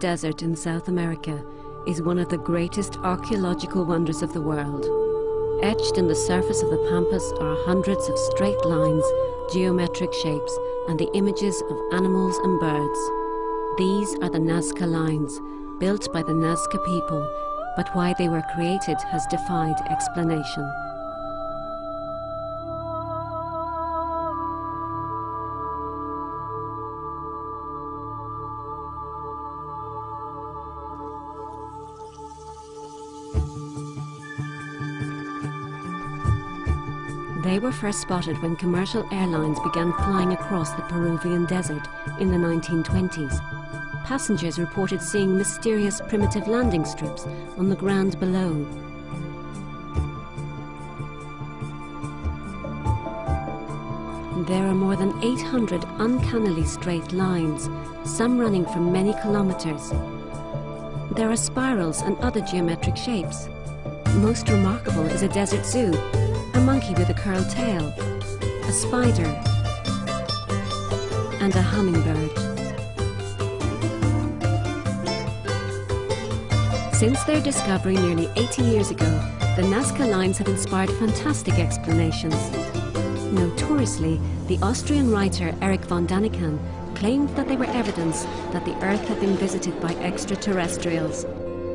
Desert in South America is one of the greatest archaeological wonders of the world. Etched in the surface of the pampas are hundreds of straight lines, geometric shapes, and the images of animals and birds. These are the Nazca lines, built by the Nazca people, but why they were created has defied explanation. They were first spotted when commercial airlines began flying across the Peruvian desert in the 1920s. Passengers reported seeing mysterious primitive landing strips on the ground below. There are more than 800 uncannily straight lines, some running for many kilometers. There are spirals and other geometric shapes. Most remarkable is a desert zoo, a monkey with a curled tail, a spider, and a hummingbird. Since their discovery nearly 80 years ago, the Nazca lines have inspired fantastic explanations. Notoriously, the Austrian writer Erich von Daniken claimed that they were evidence that the Earth had been visited by extraterrestrials.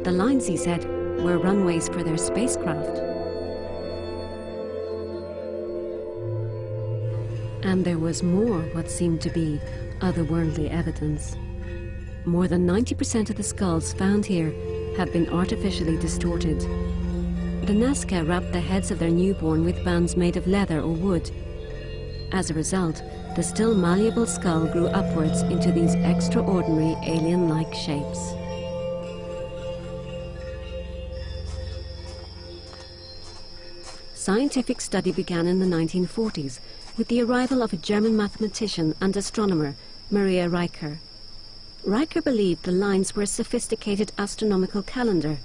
The lines, he said, were runways for their spacecraft. And there was more what seemed to be otherworldly evidence. More than 90% of the skulls found here have been artificially distorted. The Nazca wrapped the heads of their newborn with bands made of leather or wood. As a result, the still malleable skull grew upwards into these extraordinary alien-like shapes. Scientific study began in the 1940s with the arrival of a German mathematician and astronomer, Maria Reicher. Reicher believed the lines were a sophisticated astronomical calendar.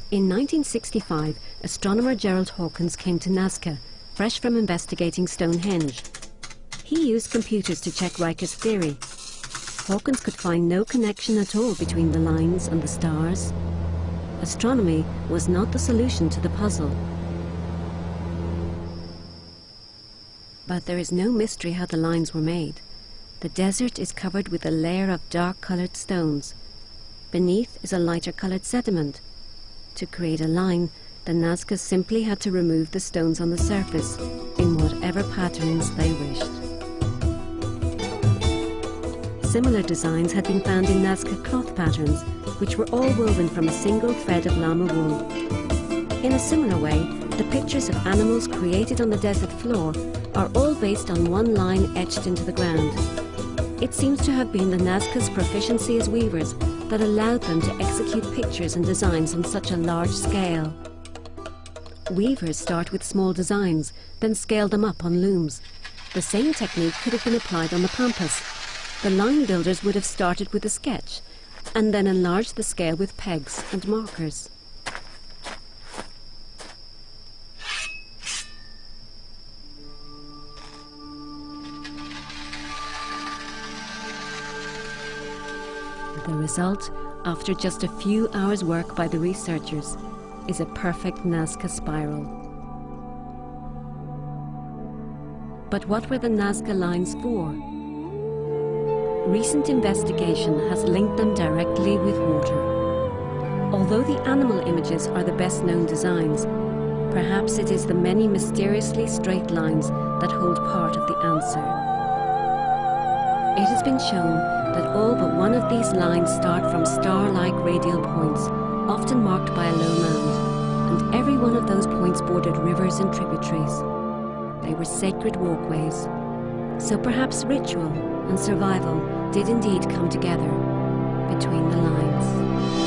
In 1965, astronomer Gerald Hawkins came to Nazca, fresh from investigating Stonehenge. He used computers to check Reicher's theory. Hawkins could find no connection at all between the lines and the stars. Astronomy was not the solution to the puzzle. But there is no mystery how the lines were made. The desert is covered with a layer of dark-colored stones. Beneath is a lighter-colored sediment. To create a line, the Nazca simply had to remove the stones on the surface in whatever patterns they wished. Similar designs had been found in Nazca cloth patterns, which were all woven from a single thread of llama wool. In a similar way, the pictures of animals created on the desert floor are all based on one line etched into the ground. It seems to have been the Nazca's proficiency as weavers that allowed them to execute pictures and designs on such a large scale. Weavers start with small designs, then scale them up on looms. The same technique could have been applied on the pampas. The line builders would have started with a sketch, and then enlarged the scale with pegs and markers. The result, after just a few hours' work by the researchers, is a perfect Nazca spiral. But what were the Nazca lines for? Recent investigation has linked them directly with water. Although the animal images are the best-known designs, perhaps it is the many mysteriously straight lines that hold part of the answer. It has been shown that all but one of these lines start from star-like radial points, often marked by a low mound, and every one of those points bordered rivers and tributaries. They were sacred walkways. So perhaps ritual and survival did indeed come together between the lines.